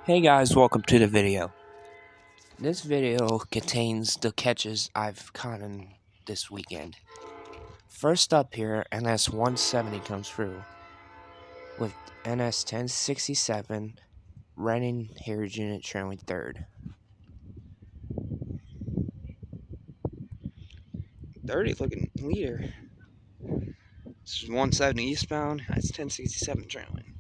Hey guys, welcome to the video. This video contains the catches I've caught in this weekend. First up here, NS 170 comes through with NS 1067 running Harriage unit trailing third. 30 looking leader. This is 170 eastbound, that's 1067 trailing.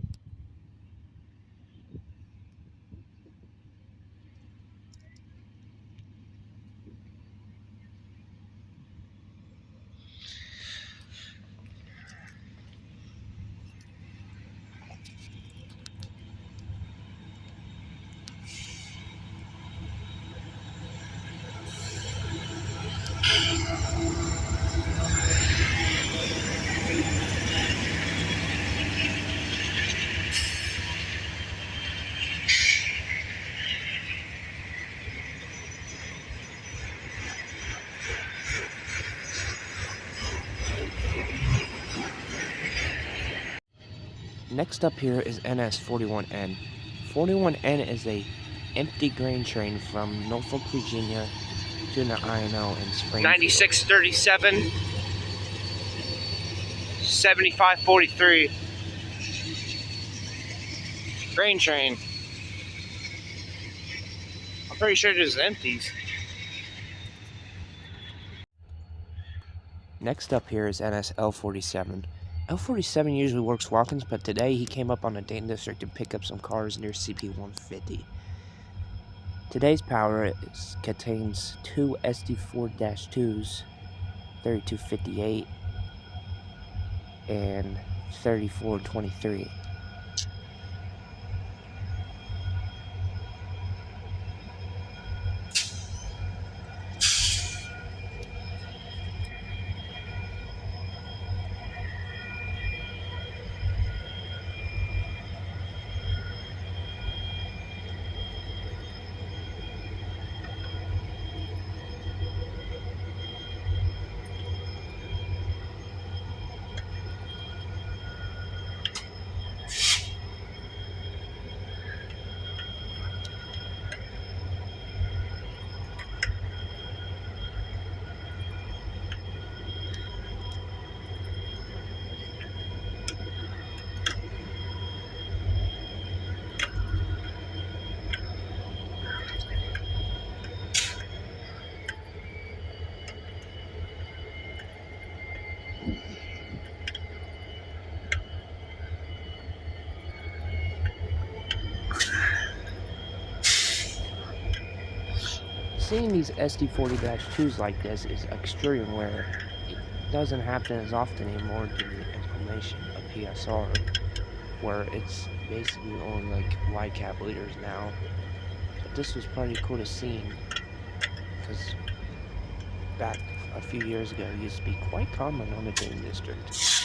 Next up here is NS 41N. 41N is a empty grain train from Norfolk, Virginia to the INO in Springfield. 9637, 7543. Grain train. I'm pretty sure there's empties. Next up here is NS L47. L47 usually works walk-ins, but today he came up on a Dayton district to pick up some cars near CP 150. Today's power contains two SD4-2s, 3258 and 3423. Seeing these SD40-2s like this is extremely rare. It doesn't happen as often anymore due to the implementation of PSR, where it's basically only like wide cab leaders now. But this was pretty cool to see, because back a few years ago it used to be quite common on the Dayton district.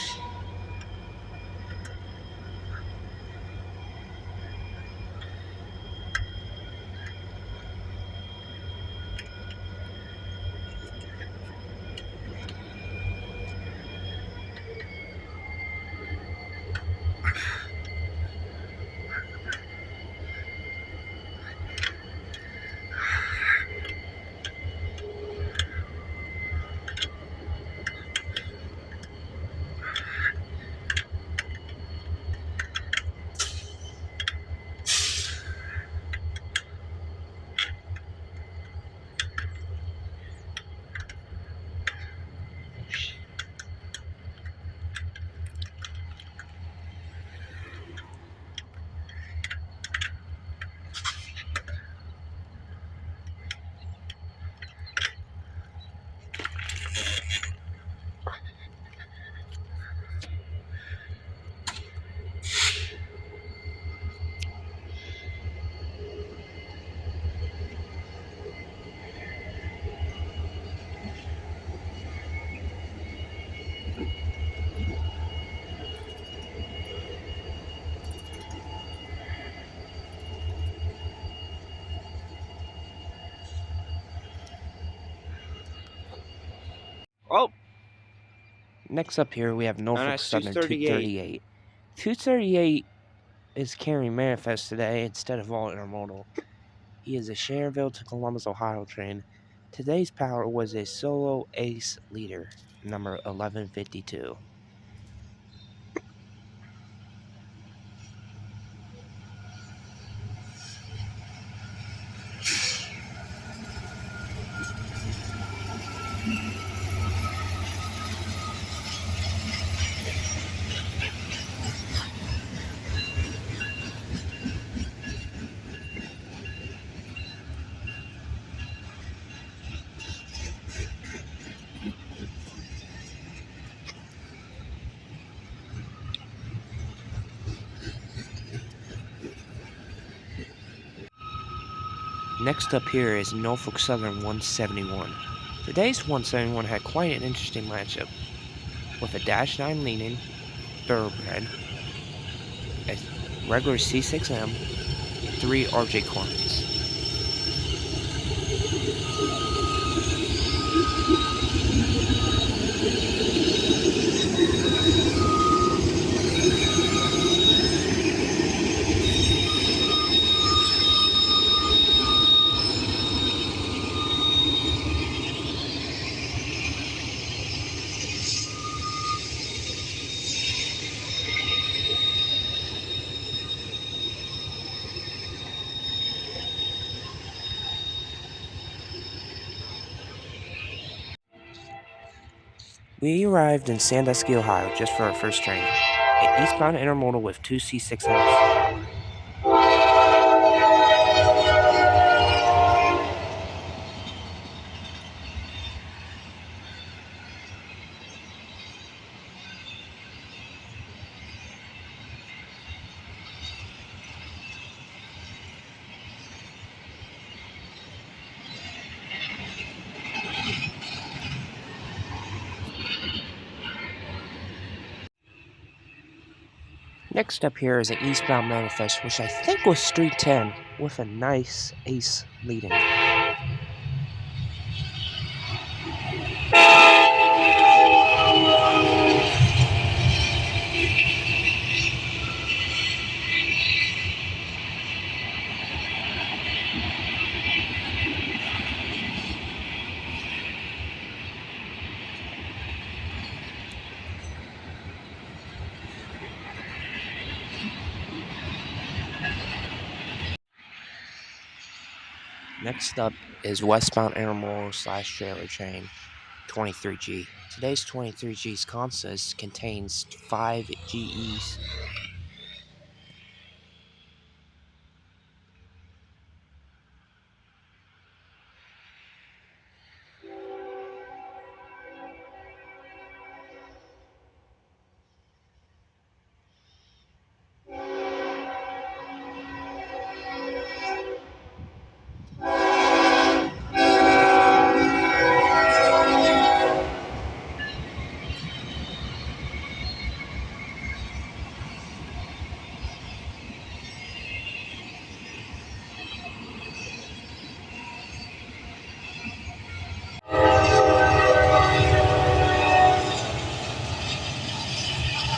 Oh, Next up here we have Norfolk that's Southern 238. 238. 238 is carrying manifest today instead of all intermodal. He is a Sharonville to Columbus, Ohio train. Today's power was a solo ace leader, number 1152. Next up here is Norfolk Southern 171. Today's 171 had quite an interesting matchup with a Dash 9 leaning thoroughbred, a regular C6M, 3 RJ Cornets. We arrived in Sandusky, Ohio just for our first train, an eastbound intermodal with 2 C6Ms. Next up here is an eastbound manifest, which I think was Street 10, with a nice ace leading. Next up is westbound intermodal slash trailer train 23G. Today's 23G's consist contains 5 GEs.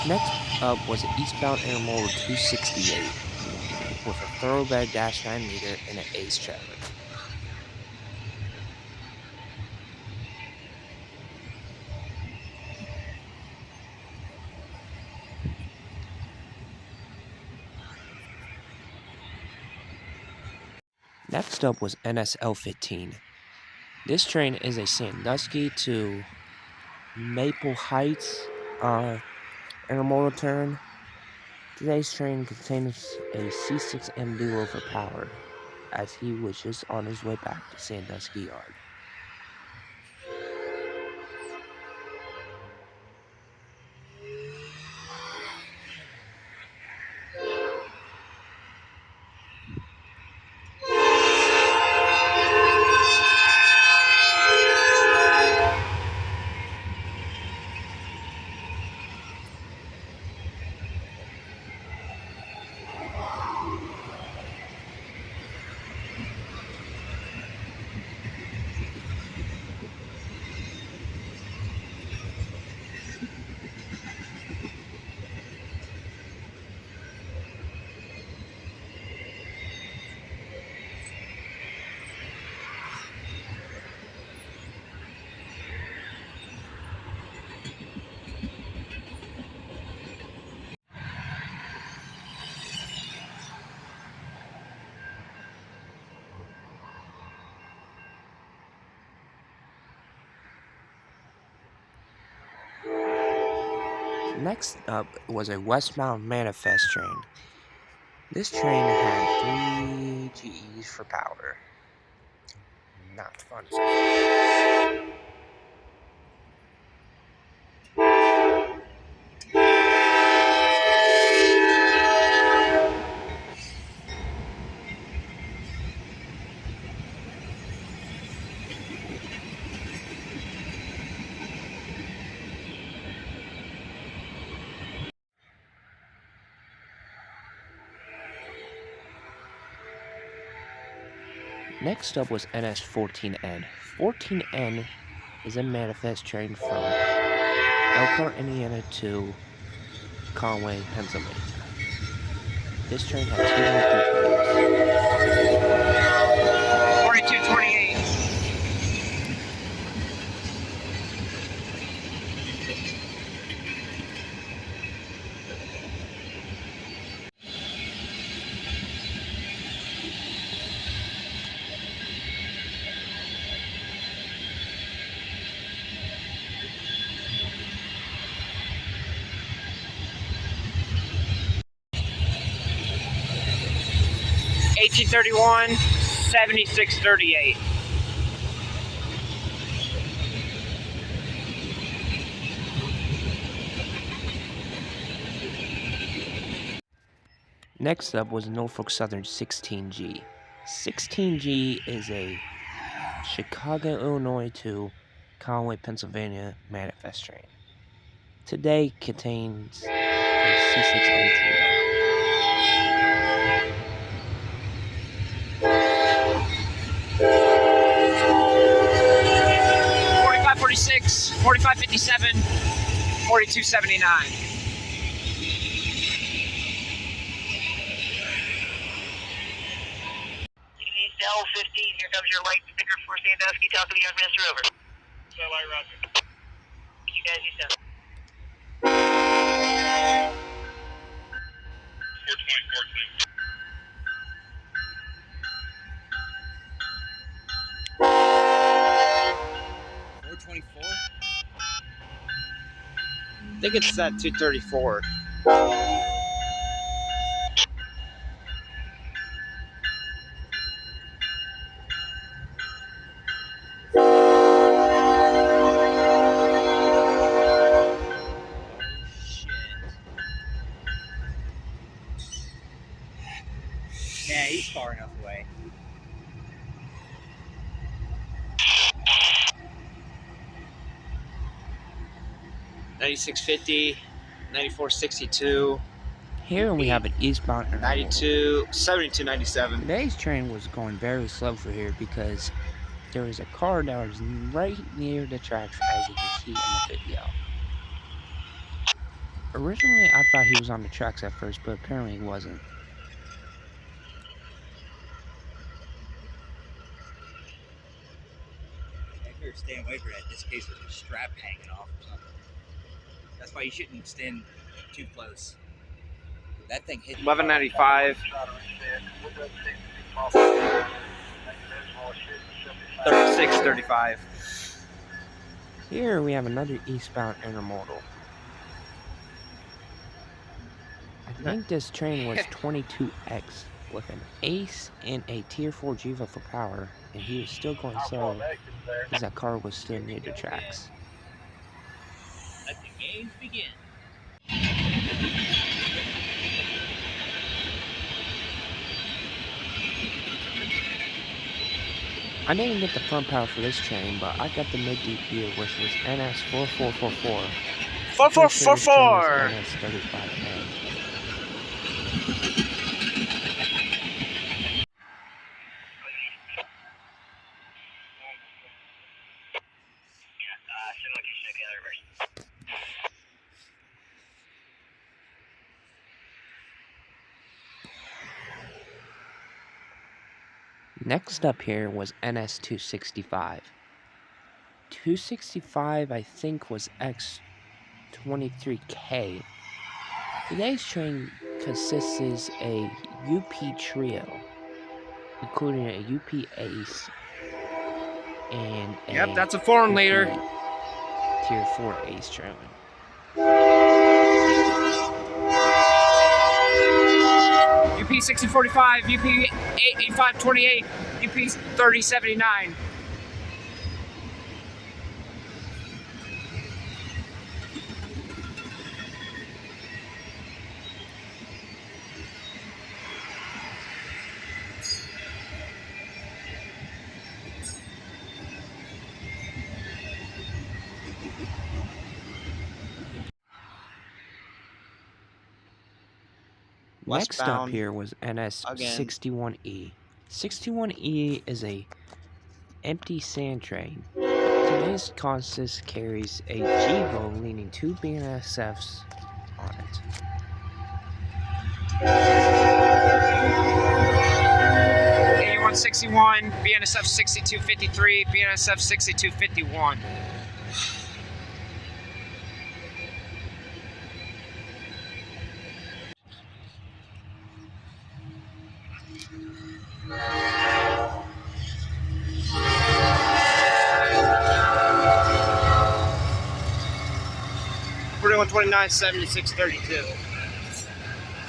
Next up was an eastbound intermodal 268 with a thoroughbred dash 9 meter and an ace traffic. Next up was NSL 15. This train is a Sandusky to Maple Heights intermodal turn. Today's train contains a C6M duo for power, as he was just on his way back to Sandusky Yard. Next up was a westbound manifest train. This train had 3 GEs for power. Not fun so far. Next up was NS14N. 14N is a manifest train from Elkhart, Indiana to Conway, Pennsylvania. This train had 2 monthly periods. 4228. $18.31, $76.38. Next up was Norfolk Southern 16G. 16G is a Chicago, Illinois to Conway, Pennsylvania manifest train. Today contains a C6 entry. 4546, 4557, 4279. L15, here comes your light sticker for Sandusky, talk to the young mister, over. Satellite Roger. You guys, you sound. 424, please. 424? I think it's at 234. Yeah, he's far enough away. $96.50, $94.62, Here we have an eastbound intermodal. $72.97. Today's train was going very slow for here because there was a car that was right near the tracks, as you can see in the video. Originally, I thought he was on the tracks at first, but apparently he wasn't. I better stay away from that just in case there's a strap hanging off or something. That's why you shouldn't stand too close. That thing hit. $11.95, $36.35. Here we have another eastbound intermodal. I think this train was 22X with an ace and a tier 4 Jiva for power, and he was still going slow because that car was still near the tracks. Let the games begin. I didn't get the front power for this train, but I got the mid-deep gear, which was NS4444. 4444. NS35N. Send location to the other version. Next up here was NS265. 265, I think, was X23K. Today's train consists of a UP trio, including a UP Ace and a Yep, that's a foreign UP leader. Tier 4 Ace train. 6045, UP 88528, UP 3079. Next up Westbound here was NS again. 61E. 61E is a empty sand train. Today's consist carries a GEVO leaning 2 BNSFs on it. A161, BNSF 6253, BNSF 6251. Forty-one 29 76 32.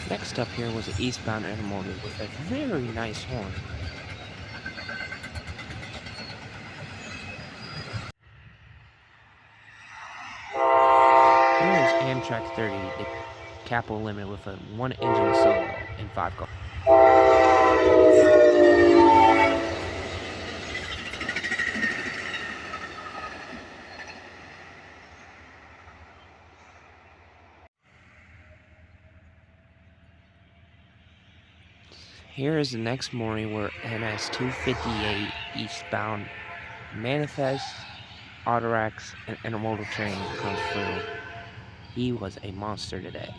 Next up here was an eastbound Intermodal with a very nice horn. Here is Amtrak 30, the capital limit with a 1-engine solo and 5 cars. Here is the next morning where NS 258 eastbound Manifest, Autorax, and Intermodal train comes through. He was a monster today.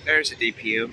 There's a DPU.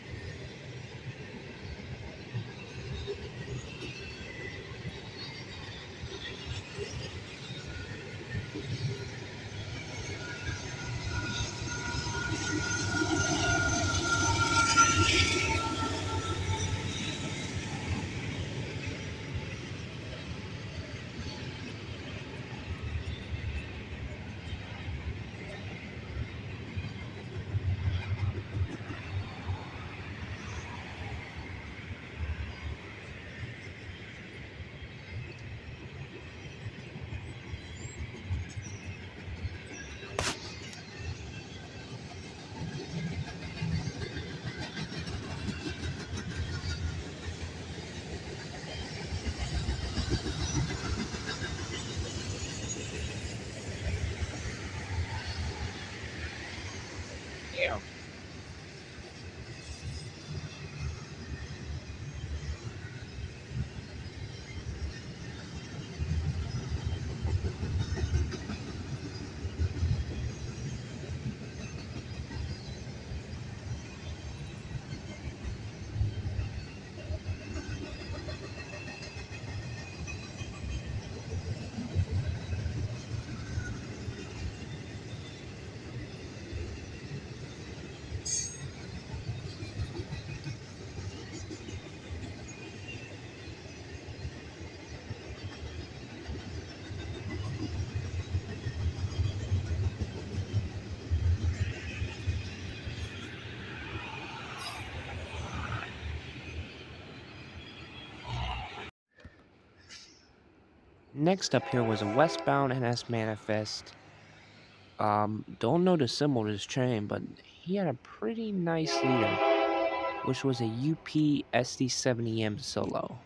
Next up here was a westbound NS manifest. Don't know the symbol of this train, but he had a pretty nice leader, which was a UP SD70M solo.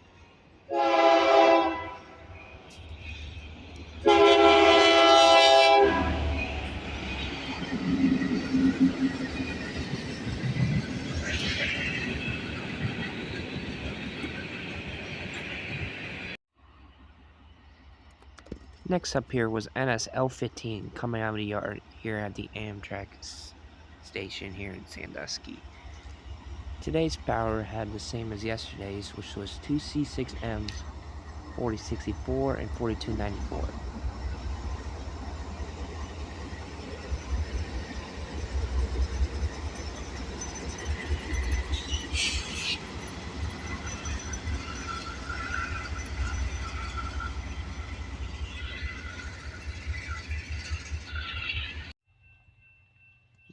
Next up here was NSL15 coming out of the yard here at the Amtrak station here in Sandusky. Today's power had the same as yesterday's, which was two C6Ms, 4064 and 4294.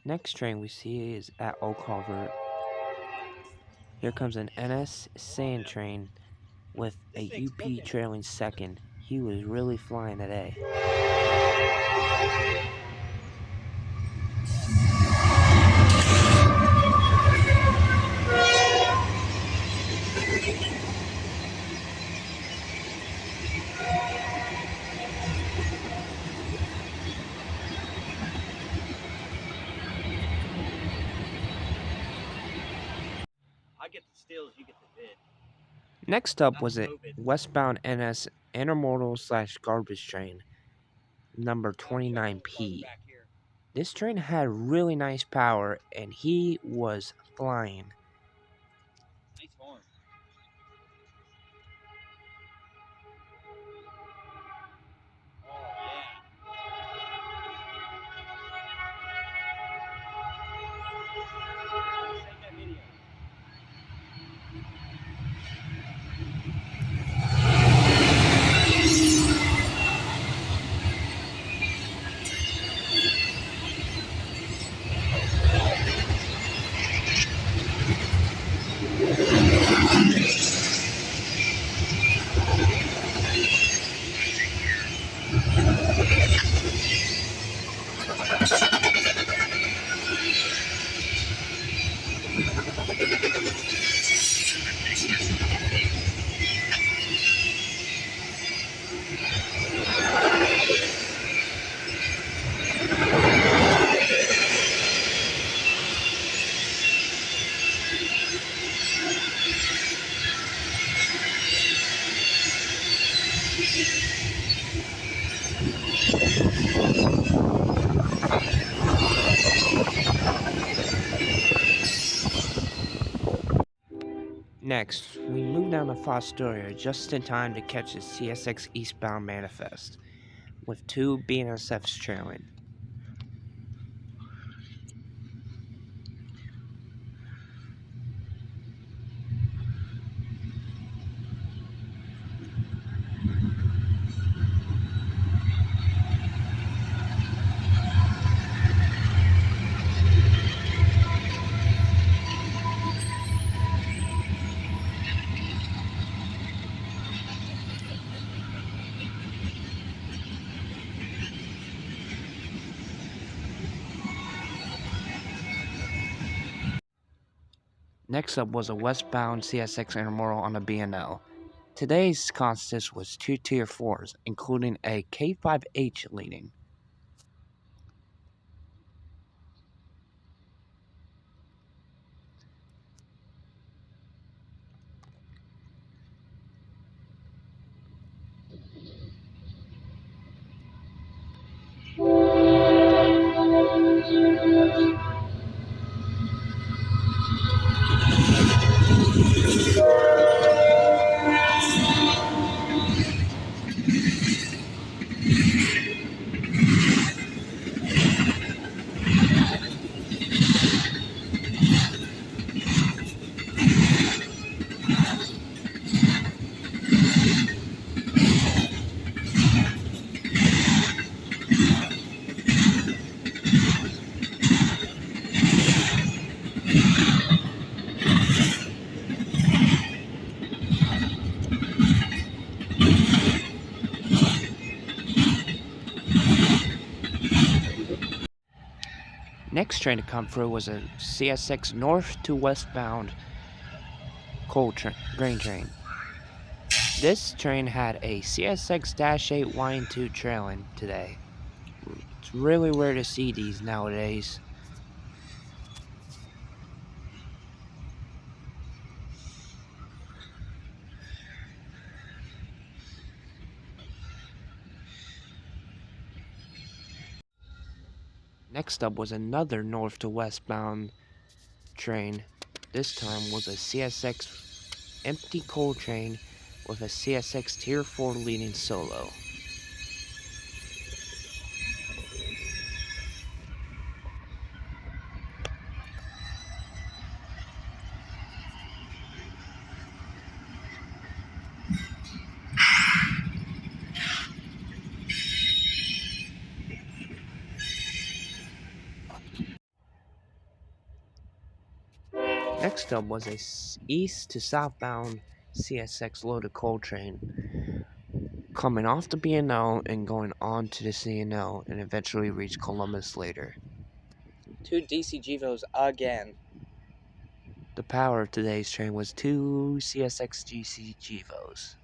Next train we see is at Old Culvert. Here comes an NS sand train with a UP trailing second. He was really flying today. I get the steals, you get the bid. Next up was a westbound NS Intermodal / garbage train, number 29P. This train had really nice power and he was flying. Nice horn. Next, we moved down to Fostoria just in time to catch the CSX eastbound manifest, with two BNSFs trailing. Next up was a westbound CSX Intermodal on the BNL. Today's consist was two Tier 4s, including a K5H leading. Next train to come through was a CSX north to westbound grain train. This train had a CSX-8 Y2 trailing today. It's really rare to see these nowadays. Next up was another north to westbound train. This time was a CSX empty coal train with a CSX Tier 4 leading solo. Next up was a east to southbound CSX loaded coal train coming off the B&O and going on to the C&O and eventually reached Columbus later. 2 DC GVOs again. The power of today's train was 2 CSX GC GVOs.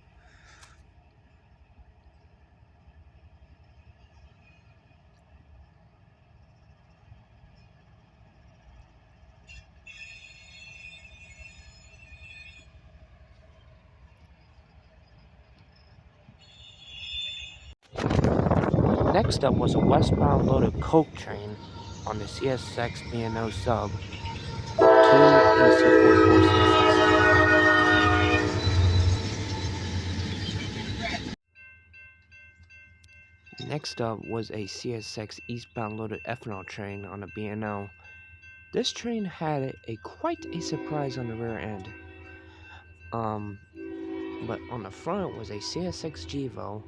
Next up was a westbound loaded coke train on the CSX B&O sub with 2 AC-44 CSXs. Next up was a CSX eastbound loaded ethanol train on the B&O. This train had quite a surprise on the rear end. But on the front was a CSX GVO.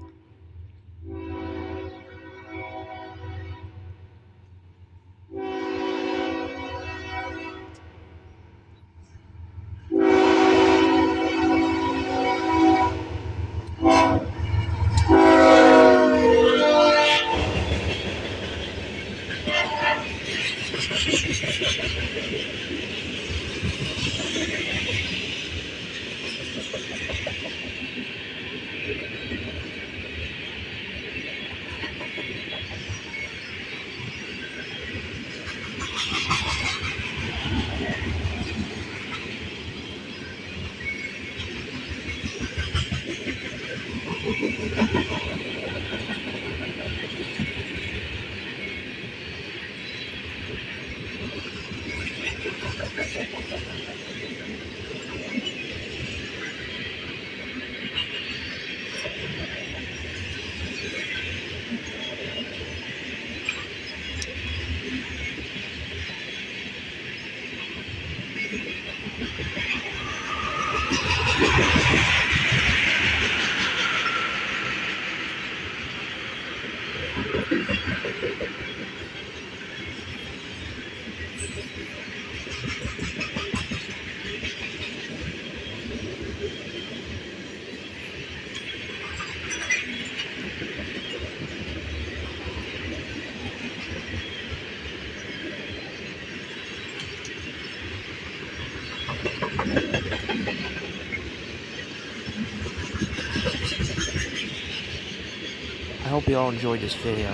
I hope you all enjoyed this video.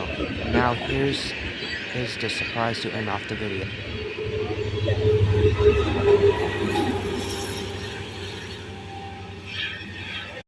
Now here's the surprise to end off the video.